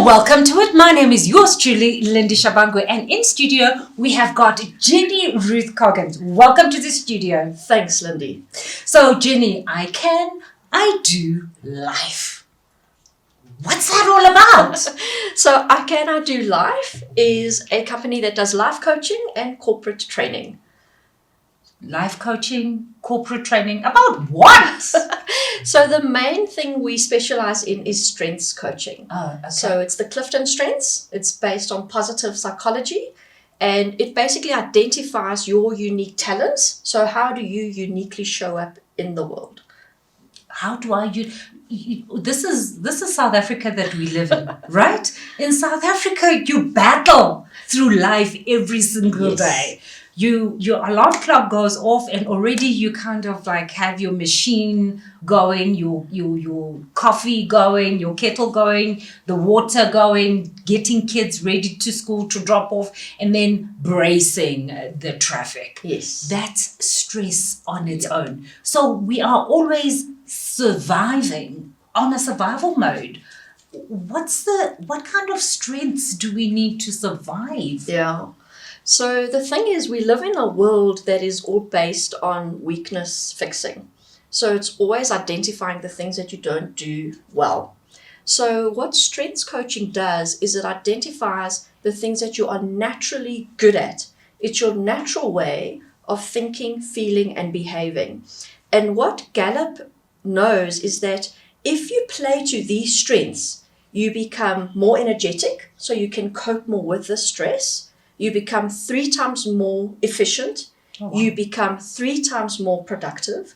Welcome to it. My name is yours truly, Lindy Shabangu, and in studio we have got Jenny Ruth Coggins. Welcome to the studio. Thanks, Lindy. So, Jenny, I do life. What's that all about? So, I Do Life is a company that does life coaching and corporate training. Life coaching, corporate training, about what? So the main thing we specialize in is strengths coaching. Oh, okay. So it's the Clifton Strengths. It's based on positive psychology, and it basically identifies your unique talents. So how do you uniquely show up in the world? How do I this is South Africa that we live in, right? In South Africa, you battle through life every single day. Your alarm clock goes off and already you kind of like have your machine going, your coffee going, your kettle going, the water going, getting kids ready to school to drop off, and then bracing the traffic. Yes. That's stress on its own. So we are always surviving on a survival mode. What kind of strengths do we need to survive? Yeah. So the thing is, we live in a world that is all based on weakness fixing. So it's always identifying the things that you don't do well. So what strengths coaching does is it identifies the things that you are naturally good at. It's your natural way of thinking, feeling, and behaving. And what Gallup knows is that if you play to these strengths, you become more energetic, so you can cope more with the stress. You become 3 times more efficient. Oh, wow. You become 3 times more productive.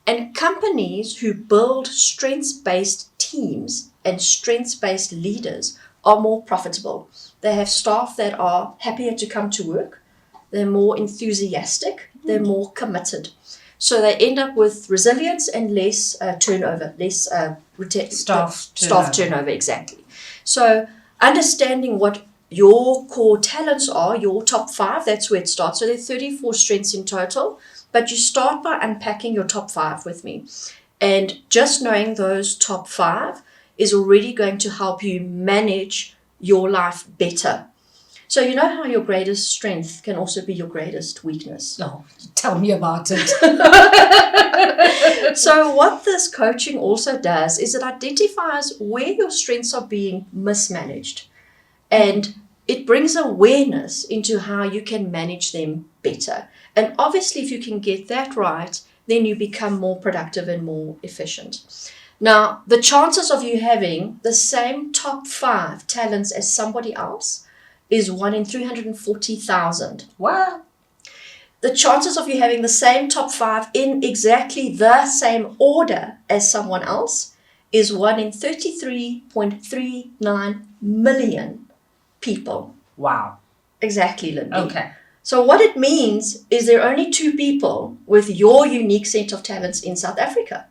And companies who build strengths-based teams and strengths-based leaders are more profitable. They have staff that are happier to come to work. They're more enthusiastic. They're more committed. So they end up with resilience and less turnover, less Staff turnover, exactly. So understanding what your core talents are, your top 5, that's where it starts. So there are 34 strengths in total, but you start by unpacking your top 5 with me. And just knowing those top 5 is already going to help you manage your life better. So you know how your greatest strength can also be your greatest weakness. Oh, tell me about it. So what this coaching also does is it identifies where your strengths are being mismanaged. And it brings awareness into how you can manage them better. And obviously, if you can get that right, then you become more productive and more efficient. Now, the chances of you having the same top 5 talents as somebody else is 1 in 340,000. What? The chances of you having the same top 5 in exactly the same order as someone else is 1 in 33.39 million people. Wow. Exactly, Lindy. Okay. So what it means is there are only 2 people with your unique set of talents in South Africa.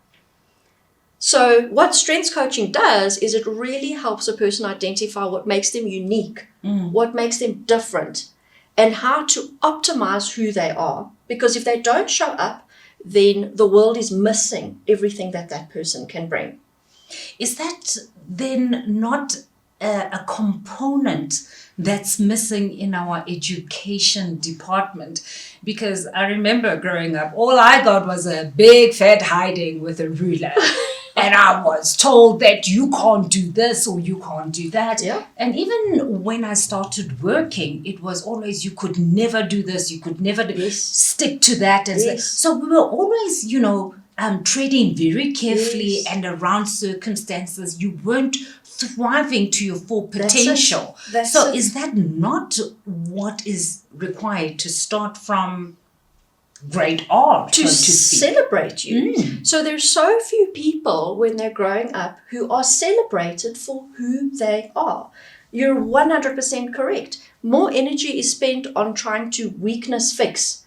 So what strengths coaching does is it really helps a person identify what makes them unique, what makes them different, and how to optimize who they are. Because if they don't show up, then the world is missing everything that that person can bring. Is that then not a component that's missing in our education department? Because I remember growing up, all I got was a big fat hiding with a ruler. And I was told that you can't do this or you can't do that. Yeah. And even when I started working, it was always you could never do this, you could never stick to that. And so we were always, treading very carefully and around circumstances. You weren't thriving to your full potential. Is that not what is required to start from grade R, to celebrate you? So there's so few people when they're growing up who are celebrated for who they are. You're 100% correct. More energy is spent on trying to weakness fix.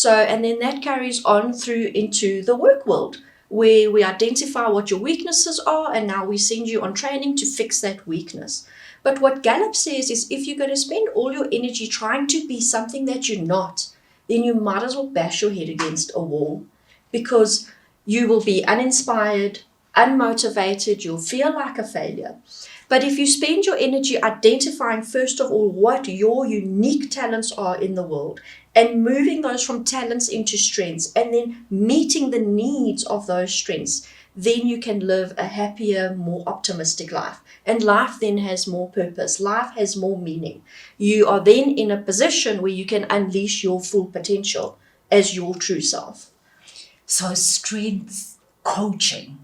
And then that carries on through into the work world, where we identify what your weaknesses are, and now we send you on training to fix that weakness. But what Gallup says is if you're going to spend all your energy trying to be something that you're not, then you might as well bash your head against a wall, because you will be uninspired, unmotivated, you'll feel like a failure. But if you spend your energy identifying, first of all, what your unique talents are in the world and moving those from talents into strengths and then meeting the needs of those strengths, then you can live a happier, more optimistic life. And life then has more purpose. Life has more meaning. You are then in a position where you can unleash your full potential as your true self. So strength coaching,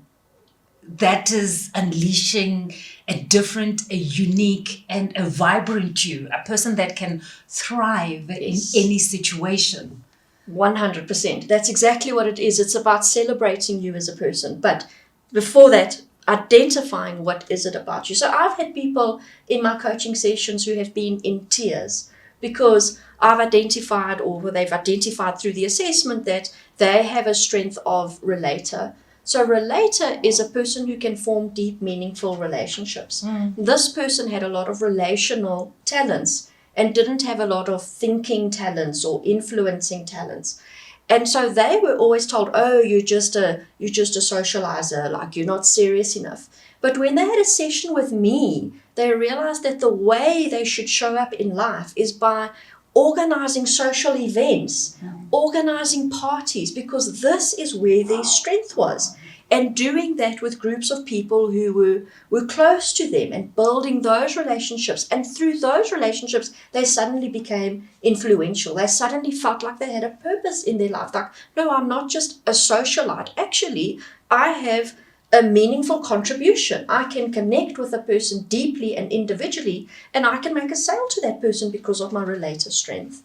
that is unleashing a different, a unique, and a vibrant you, a person that can thrive Yes. in any situation. 100%. That's exactly what it is. It's about celebrating you as a person. But before that, identifying what is it about you. So I've had people in my coaching sessions who have been in tears because I've identified, or they've identified through the assessment, that they have a strength of relator. So relator is a person who can form deep, meaningful relationships. This person had a lot of relational talents and didn't have a lot of thinking talents or influencing talents. And so they were always told, oh, you're just a socializer, like you're not serious enough. But when they had a session with me, they realized that the way they should show up in life is by organizing social events, organizing parties, because this is where their strength was. And doing that with groups of people who were close to them and building those relationships. And through those relationships, they suddenly became influential. They suddenly felt like they had a purpose in their life. Like, no, I'm not just a socialite. Actually, I have a meaningful contribution. I can connect with a person deeply and individually, and I can make a sale to that person because of my relative strength.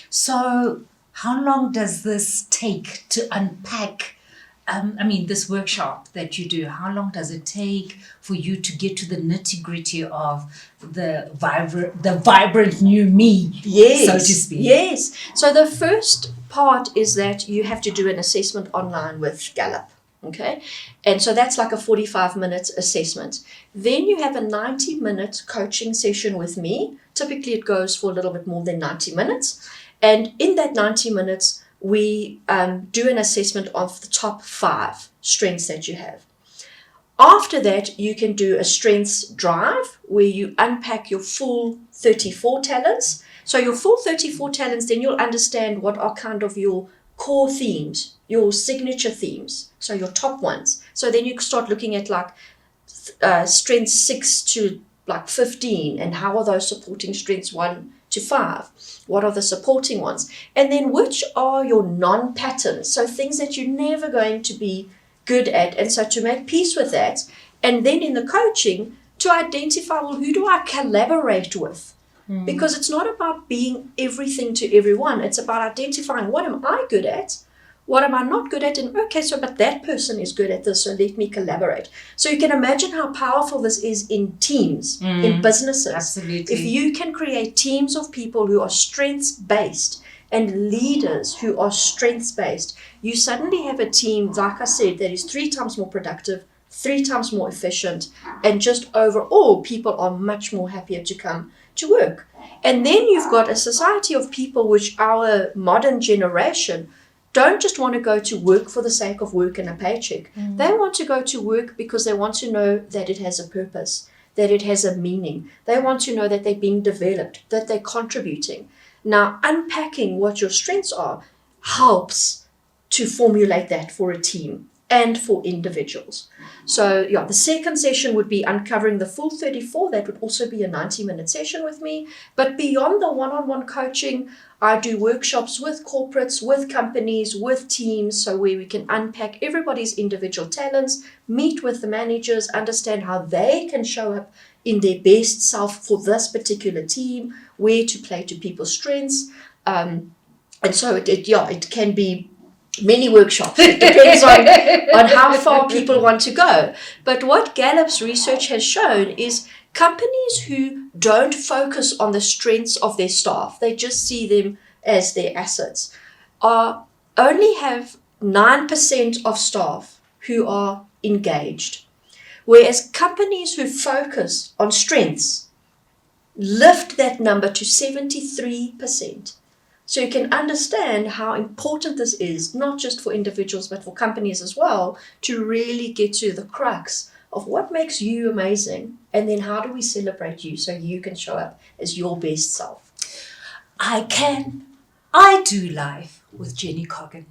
So how long does this take to unpack? This workshop that you do, how long does it take for you to get to the nitty-gritty of the vibrant new me, Yes, so to speak? Yes. So the first part is that you have to do an assessment online with Gallup. Okay. And so that's like a 45-minute assessment. Then you have a 90-minute coaching session with me. Typically it goes for a little bit more than 90 minutes. And in that 90 minutes, we do an assessment of the top 5 strengths that you have. After that, you can do a strengths drive where you unpack your full 34 talents. So your full 34 talents, then you'll understand what are kind of your core themes, your signature themes, so your top ones. So then you start looking at like strengths 6 to like 15, and how are those supporting strengths 1 to 5? What are the supporting ones? And then which are your non-patterns? So things that you're never going to be good at. And so to make peace with that, and then in the coaching, to identify, well, who do I collaborate with? Because it's not about being everything to everyone. It's about identifying, what am I good at? What am I not good at? And okay, so but that person is good at this, so let me collaborate. So you can imagine how powerful this is in teams, in businesses. Absolutely. If you can create teams of people who are strengths-based and leaders who are strengths-based, you suddenly have a team, like I said, that is 3 times more productive, 3 times more efficient, and just overall, people are much more happier to come to work. And then you've got a society of people which our modern generation don't just want to go to work for the sake of work and a paycheck. They want to go to work because they want to know that it has a purpose, that it has a meaning. They want to know that they're being developed, that they're contributing. Now, unpacking what your strengths are helps to formulate that for a team and for individuals. So yeah, the second session would be uncovering the full 34. That would also be a 90-minute session with me. But beyond the one-on-one coaching, I do workshops with corporates, with companies, with teams, so where we can unpack everybody's individual talents, meet with the managers, understand how they can show up in their best self for this particular team, where to play to people's strengths. And so it can be many workshops. It depends on how far people want to go. But what Gallup's research has shown is companies who don't focus on the strengths of their staff, they just see them as their assets, only have 9% of staff who are engaged. Whereas companies who focus on strengths lift that number to 73%. So you can understand how important this is, not just for individuals, but for companies as well, to really get to the crux of what makes you amazing, and then how do we celebrate you so you can show up as your best self. I do life with Jenny Coggin.